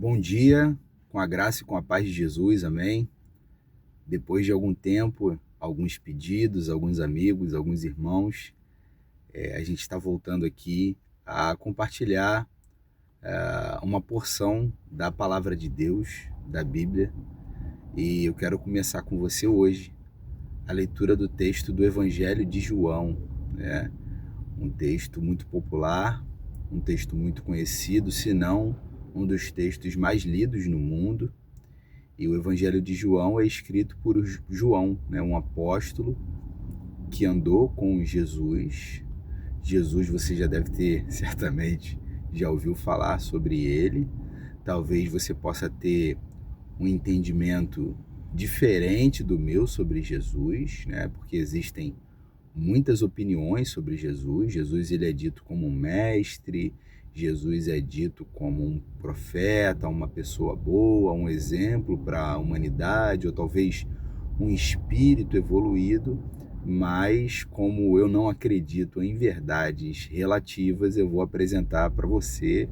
Bom dia, com a graça e com a paz de Jesus, amém? Depois de algum tempo, alguns pedidos, alguns amigos, alguns irmãos, a gente está voltando aqui a compartilhar uma porção da palavra de Deus, da Bíblia, e eu quero começar com você hoje a leitura do texto do Evangelho de João, né? Um texto muito popular, um texto muito conhecido, se não um dos textos mais lidos no mundo. E o Evangelho de João é escrito por João, né, um apóstolo que andou com Jesus. Jesus você já deve ter, certamente, já ouviu falar sobre ele. Talvez você possa ter um entendimento diferente do meu sobre Jesus, né, porque existem muitas opiniões sobre Jesus. Jesus ele é dito como um mestre, Jesus é dito como um profeta, uma pessoa boa, um exemplo para a humanidade, ou talvez um espírito evoluído, mas como eu não acredito em verdades relativas, eu vou apresentar para você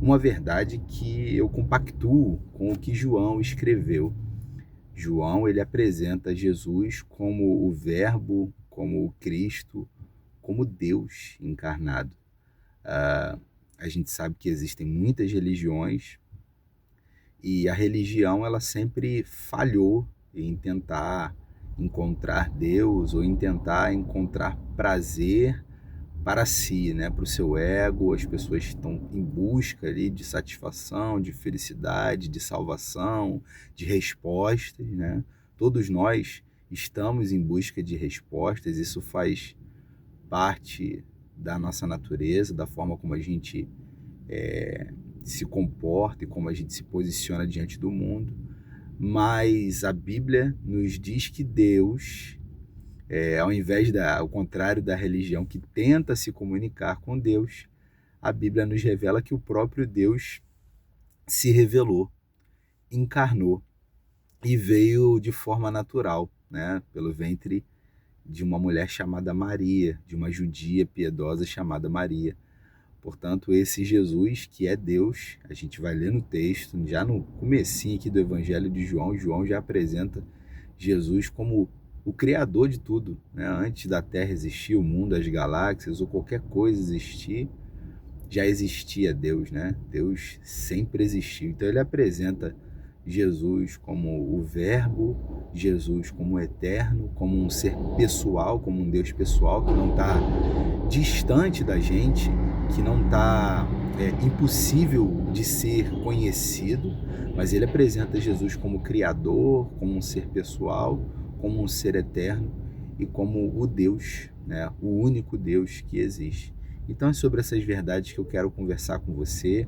uma verdade que eu compactuo com o que João escreveu. João ele apresenta Jesus como o Verbo, como o Cristo, como Deus encarnado. A gente sabe que existem muitas religiões e a religião ela sempre falhou em tentar encontrar Deus ou em tentar encontrar prazer para si, né, para o seu ego. As pessoas estão em busca ali de satisfação, de felicidade, de salvação, de respostas, né? Todos nós estamos em busca de respostas, isso faz parte da nossa natureza, da forma como a gente se comporta e como a gente se posiciona diante do mundo. Mas a Bíblia nos diz que Deus, ao contrário da religião que tenta se comunicar com Deus, a Bíblia nos revela que o próprio Deus se revelou, encarnou e veio de forma natural, né, pelo ventre de uma mulher chamada Maria, de uma judia piedosa chamada Maria. Portanto, esse Jesus, que é Deus, a gente vai ler no texto, já no comecinho aqui do Evangelho de João, João já apresenta Jesus como o criador de tudo, né? Antes da Terra existir, o mundo, as galáxias ou qualquer coisa existir, já existia Deus, né? Deus sempre existiu. Então ele apresenta Jesus como o Verbo, Jesus como o eterno, como um ser pessoal, como um Deus pessoal que não está distante da gente, que não está impossível de ser conhecido, mas ele apresenta Jesus como Criador, como um ser pessoal, como um ser eterno e como o Deus, né? O único Deus que existe. Então é sobre essas verdades que eu quero conversar com você.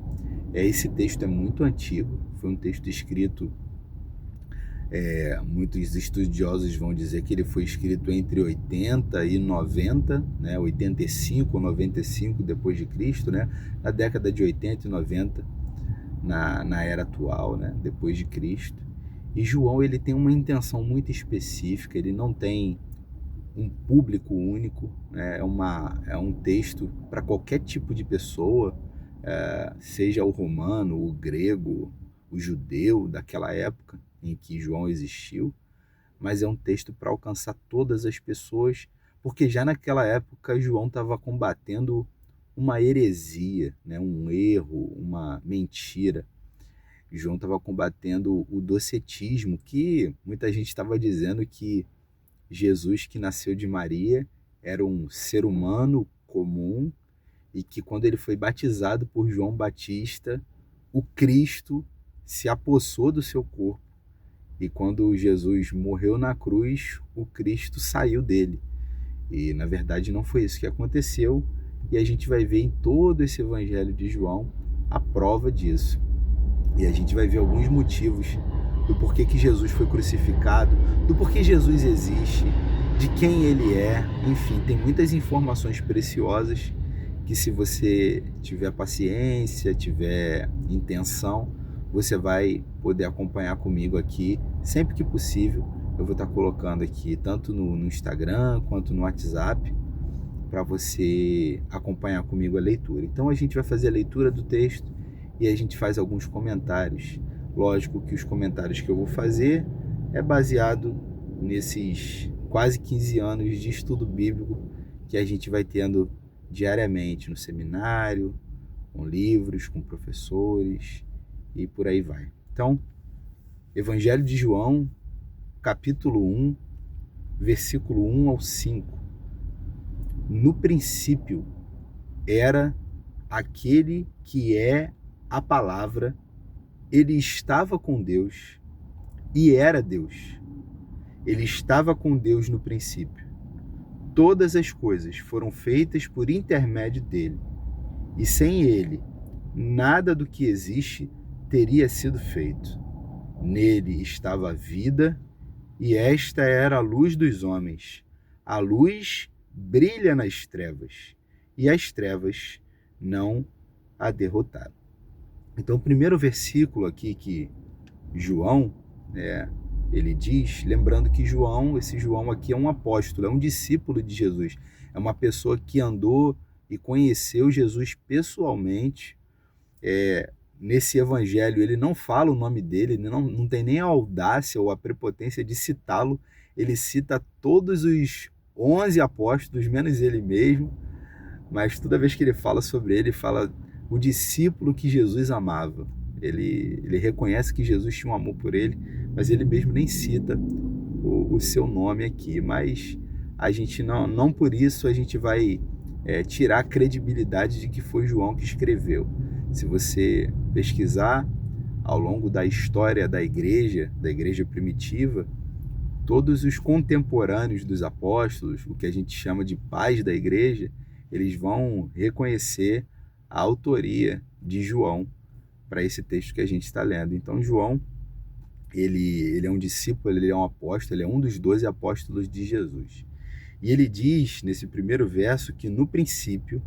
Esse texto é muito antigo, foi um texto escrito, muitos estudiosos vão dizer que ele foi escrito entre 80 e 90, né, 85 ou 95 depois de Cristo, né, na década de 80 e 90, na era atual, né, depois de Cristo. E João ele tem uma intenção muito específica, ele não tem um público único, né? É um texto para qualquer tipo de pessoa, seja o romano, o grego, o judeu daquela época em que João existiu, mas é um texto para alcançar todas as pessoas, porque já naquela época João estava combatendo uma heresia, né? Um erro, uma mentira. João estava combatendo o docetismo, que muita gente estava dizendo que Jesus, que nasceu de Maria, era um ser humano comum e que quando ele foi batizado por João Batista, o Cristo se apossou do seu corpo. E quando Jesus morreu na cruz, o Cristo saiu dele. E na verdade não foi isso que aconteceu, e a gente vai ver em todo esse Evangelho de João a prova disso. E a gente vai ver alguns motivos do porquê que Jesus foi crucificado, do porquê Jesus existe, de quem ele é. Enfim, tem muitas informações preciosas que, se você tiver paciência, tiver intenção, você vai poder acompanhar comigo aqui. Sempre que possível, eu vou estar colocando aqui, tanto no Instagram quanto no WhatsApp, para você acompanhar comigo a leitura. Então a gente vai fazer a leitura do texto e a gente faz alguns comentários. Lógico que os comentários que eu vou fazer é baseado nesses quase 15 anos de estudo bíblico que a gente vai tendo diariamente no seminário, com livros, com professores e por aí vai. Então, Evangelho de João, capítulo 1, versículo 1 ao 5. No princípio era aquele que é a palavra, ele estava com Deus e era Deus. Ele estava com Deus no princípio. Todas as coisas foram feitas por intermédio dele, e sem ele, nada do que existe teria sido feito. Nele estava a vida, e esta era a luz dos homens. A luz brilha nas trevas, e as trevas não a derrotaram. Então, o primeiro versículo aqui que João, ele diz, lembrando que esse João aqui é um apóstolo, é um discípulo de Jesus, é uma pessoa que andou e conheceu Jesus pessoalmente. Nesse evangelho ele não fala o nome dele, ele não tem nem a audácia ou a prepotência de citá-lo, ele cita todos os 11 apóstolos, menos ele mesmo, mas toda vez que ele fala sobre ele fala o discípulo que Jesus amava. Ele reconhece que Jesus tinha um amor por ele, mas ele mesmo nem cita o seu nome aqui. Mas a gente não por isso a gente vai tirar a credibilidade de que foi João que escreveu. Se você pesquisar ao longo da história da igreja primitiva, todos os contemporâneos dos apóstolos, o que a gente chama de pais da igreja, eles vão reconhecer a autoria de João para esse texto que a gente está lendo. Então, João, ele é um discípulo, ele é um apóstolo, ele é um dos 12 apóstolos de Jesus. E ele diz, nesse primeiro verso, que no princípio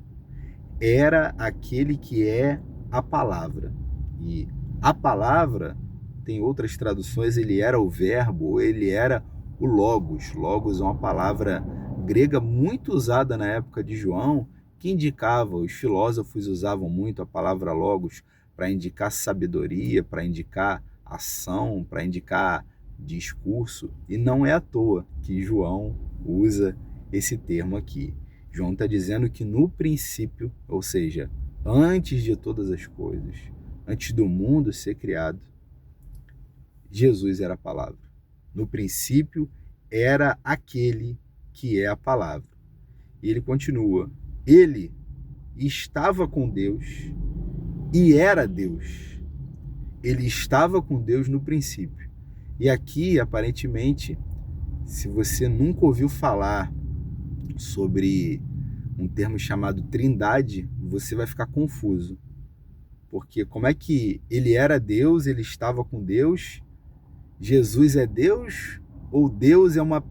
era aquele que é a palavra. E a palavra, tem outras traduções, ele era o verbo, ou ele era o logos. Logos é uma palavra grega muito usada na época de João, que indicava, os filósofos usavam muito a palavra logos para indicar sabedoria, para indicar ação, para indicar discurso, e não é à toa que João usa esse termo aqui. João está dizendo que no princípio, ou seja, antes de todas as coisas, antes do mundo ser criado, Jesus era a palavra. No princípio era aquele que é a palavra. E ele continua, ele estava com Deus e era Deus. Ele estava com Deus no princípio. E aqui, aparentemente, se você nunca ouviu falar sobre um termo chamado trindade, você vai ficar confuso. Porque como é que ele era Deus, ele estava com Deus, Jesus é Deus ou Deus é uma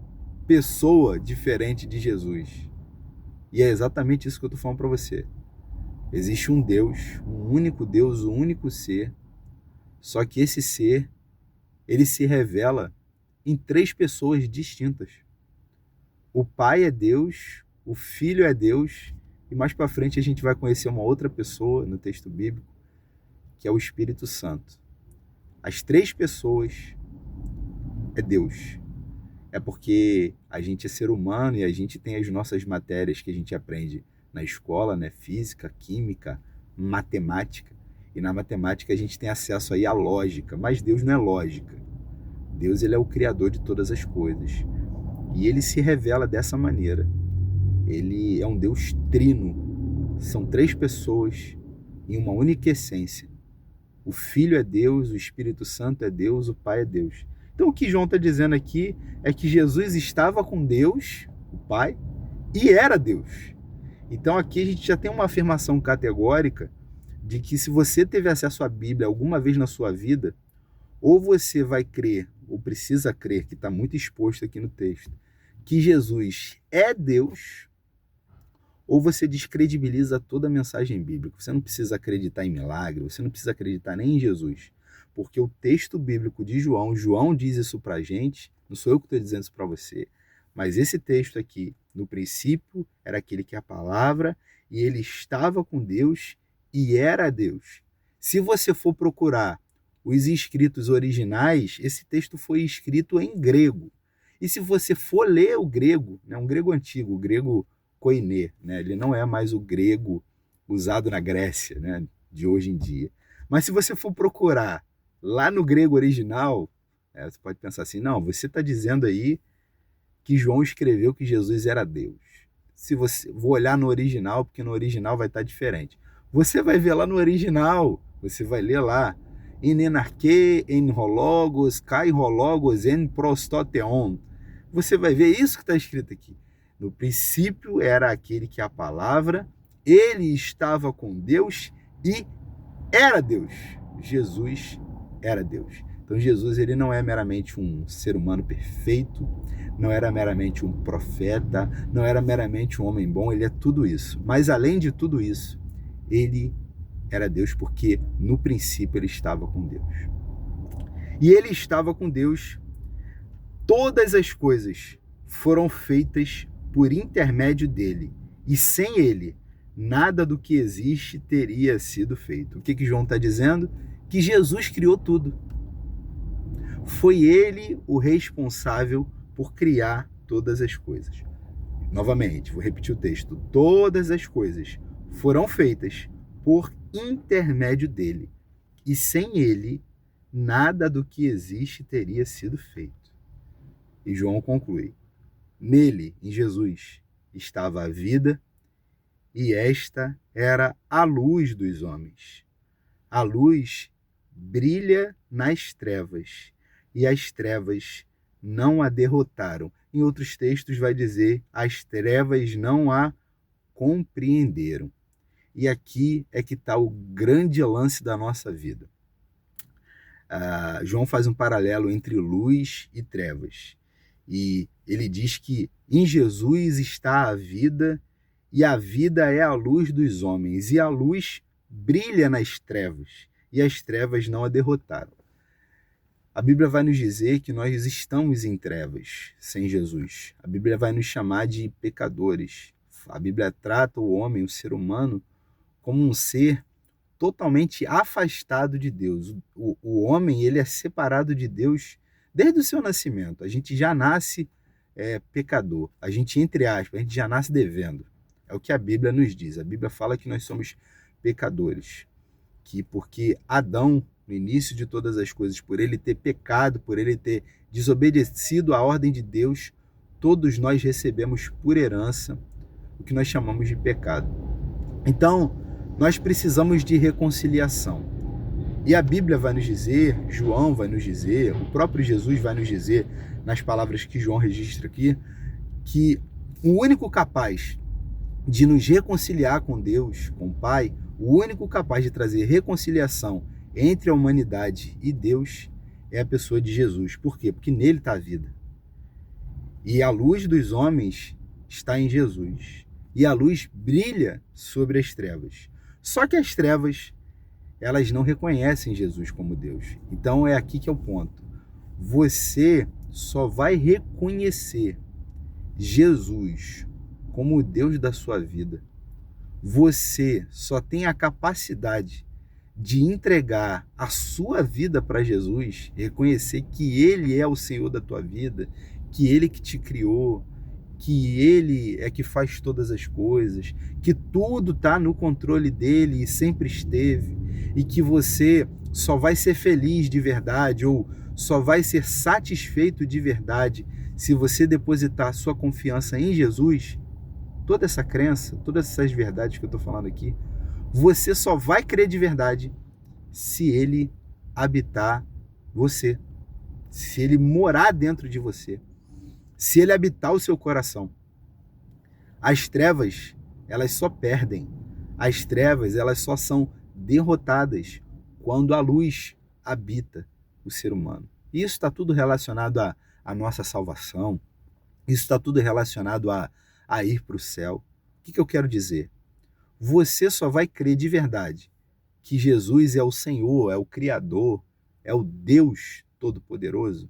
pessoa diferente de Jesus? E é exatamente isso que eu estou falando para você. Existe um Deus, um único Deus, um único ser, só que esse ser, ele se revela em 3 pessoas distintas. O Pai é Deus, o Filho é Deus, e mais para frente a gente vai conhecer uma outra pessoa no texto bíblico, que é o Espírito Santo. As 3 pessoas é Deus. É porque a gente é ser humano e a gente tem as nossas matérias que a gente aprende na escola, né? Física, química, matemática. E na matemática a gente tem acesso aí à lógica, mas Deus não é lógica. Deus, ele é o criador de todas as coisas. E ele se revela dessa maneira. Ele é um Deus trino. São 3 pessoas em uma única essência. O Filho é Deus, o Espírito Santo é Deus, o Pai é Deus. Então o que João está dizendo aqui é que Jesus estava com Deus, o Pai, e era Deus. Então aqui a gente já tem uma afirmação categórica de que se você teve acesso à Bíblia alguma vez na sua vida, ou você vai crer, ou precisa crer, que está muito exposto aqui no texto, que Jesus é Deus, ou você descredibiliza toda a mensagem bíblica. Você não precisa acreditar em milagre, você não precisa acreditar nem em Jesus, porque o texto bíblico de João diz isso para a gente, não sou eu que estou dizendo isso para você, mas esse texto aqui, no princípio, era aquele que é a palavra, e ele estava com Deus e era Deus. Se você for procurar os escritos originais, esse texto foi escrito em grego. E se você for ler o grego, né, um grego antigo, o grego koiné, né, ele não é mais o grego usado na Grécia, né, de hoje em dia. Mas se você for procurar lá no grego original, você pode pensar assim, não, você está dizendo aí que João escreveu que Jesus era Deus. Se você vou olhar no original, porque no original vai estar diferente. Você vai ver lá no original, você vai ler lá, em enarque, em rologos, kai rologos, en prostoteon. Você vai ver isso que está escrito aqui. No princípio era aquele que a palavra, ele estava com Deus e era Deus. Jesus era Deus. Então Jesus ele não é meramente um ser humano perfeito, não era meramente um profeta, não era meramente um homem bom, ele é tudo isso. Mas além de tudo isso, ele era Deus porque no princípio ele estava com Deus. E ele estava com Deus, todas as coisas foram feitas por intermédio dele, e sem ele, nada do que existe teria sido feito. O que João está dizendo? Que Jesus criou tudo. Foi ele o responsável por criar todas as coisas. Novamente, vou repetir o texto. Todas as coisas foram feitas por intermédio dele. E sem ele, nada do que existe teria sido feito. E João conclui. Nele, em Jesus, estava a vida, e esta era a luz dos homens. A luz brilha nas trevas, e as trevas não a derrotaram. Em outros textos vai dizer, as trevas não a compreenderam. E aqui é que está o grande lance da nossa vida. João faz um paralelo entre luz e trevas. E ele diz que em Jesus está a vida, e a vida é a luz dos homens, e a luz brilha nas trevas, e as trevas não a derrotaram. A Bíblia vai nos dizer que nós estamos em trevas sem Jesus. A Bíblia vai nos chamar de pecadores. A Bíblia trata o homem, o ser humano, como um ser totalmente afastado de Deus. O homem ele é separado de Deus desde o seu nascimento. A gente já nasce pecador. A gente, entre aspas, a gente já nasce devendo. É o que a Bíblia nos diz. A Bíblia fala que nós somos pecadores. Que porque Adão, no início de todas as coisas, por ele ter pecado, por ele ter desobedecido à ordem de Deus, todos nós recebemos por herança o que nós chamamos de pecado. Então, nós precisamos de reconciliação. E a Bíblia vai nos dizer, João vai nos dizer, o próprio Jesus vai nos dizer, nas palavras que João registra aqui, que o único capaz de nos reconciliar com Deus, com o Pai, o único capaz de trazer reconciliação entre a humanidade e Deus é a pessoa de Jesus. Por quê? Porque nele está a vida. E a luz dos homens está em Jesus. E a luz brilha sobre as trevas. Só que as trevas, elas não reconhecem Jesus como Deus. Então é aqui que é o ponto. Você só vai reconhecer Jesus como o Deus da sua vida. Você só tem a capacidade de entregar a sua vida para Jesus, reconhecer que Ele é o Senhor da tua vida, que Ele que te criou, que Ele é que faz todas as coisas, que tudo está no controle dEle e sempre esteve, e que você só vai ser feliz de verdade ou só vai ser satisfeito de verdade se você depositar a sua confiança em Jesus. Toda essa crença, todas essas verdades que eu estou falando aqui, você só vai crer de verdade se Ele habitar você, se Ele morar dentro de você, se Ele habitar o seu coração. As trevas, elas só perdem. As trevas, elas só são derrotadas quando a luz habita o ser humano. E isso está tudo relacionado à nossa salvação, isso está tudo relacionado a ir para o céu. O que eu quero dizer? Você só vai crer de verdade que Jesus é o Senhor, é o Criador, é o Deus Todo-Poderoso,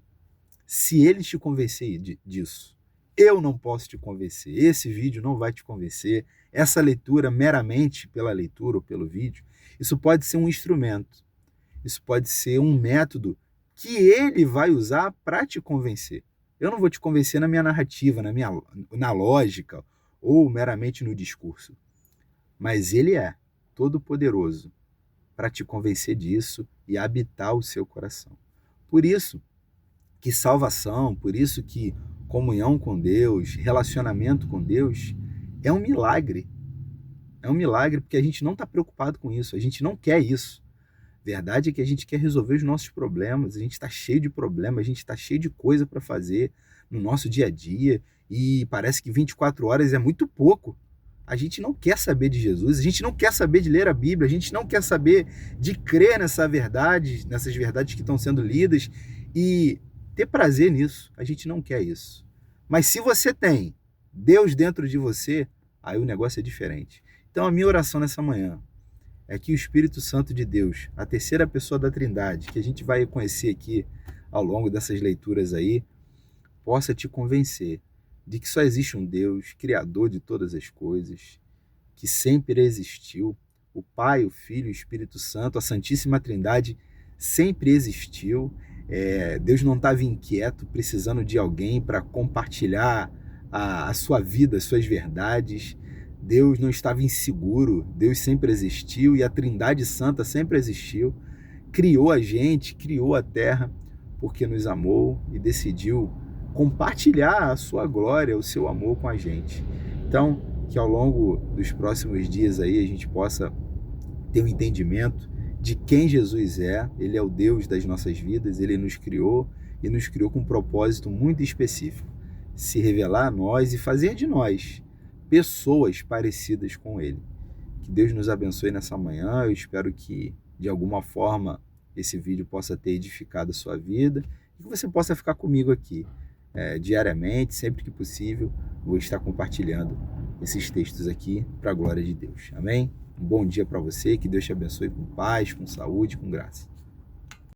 se Ele te convencer disso. Eu não posso te convencer, esse vídeo não vai te convencer, essa leitura meramente pela leitura ou pelo vídeo, Isso pode ser um instrumento, isso pode ser um método que ele vai usar para te convencer. Eu não vou te convencer na minha narrativa, na lógica ou meramente no discurso, mas ele é todo-poderoso para te convencer disso e habitar o seu coração. Por isso que salvação, por isso que comunhão com Deus, relacionamento com Deus é um milagre. É um milagre porque a gente não está preocupado com isso, a gente não quer isso. Verdade é que a gente quer resolver os nossos problemas, a gente está cheio de problemas, a gente está cheio de coisa para fazer no nosso dia a dia e parece que 24 horas é muito pouco. A gente não quer saber de Jesus, a gente não quer saber de ler a Bíblia, a gente não quer saber de crer nessa verdade, nessas verdades que estão sendo lidas e ter prazer nisso. A gente não quer isso. Mas se você tem Deus dentro de você, aí o negócio é diferente. Então a minha oração nessa manhã é que o Espírito Santo de Deus, a terceira pessoa da Trindade, que a gente vai conhecer aqui ao longo dessas leituras aí, possa te convencer de que só existe um Deus, Criador de todas as coisas, que sempre existiu. O Pai, o Filho e o Espírito Santo, a Santíssima Trindade sempre existiu. Deus não estava inquieto, precisando de alguém para compartilhar a sua vida, as suas verdades. Deus não estava inseguro, Deus sempre existiu e a Trindade Santa sempre existiu. Criou a gente, criou a terra, porque nos amou e decidiu compartilhar a sua glória, o seu amor com a gente. Então, que ao longo dos próximos dias aí a gente possa ter um entendimento de quem Jesus é. Ele é o Deus das nossas vidas, ele nos criou e nos criou com um propósito muito específico: se revelar a nós e fazer de nós pessoas parecidas com ele. Que Deus nos abençoe nessa manhã. Eu espero que, de alguma forma, esse vídeo possa ter edificado a sua vida e que você possa ficar comigo aqui diariamente, sempre que possível. Vou estar compartilhando esses textos aqui para a glória de Deus. Amém? Um bom dia para você, que Deus te abençoe com paz, com saúde, com graça.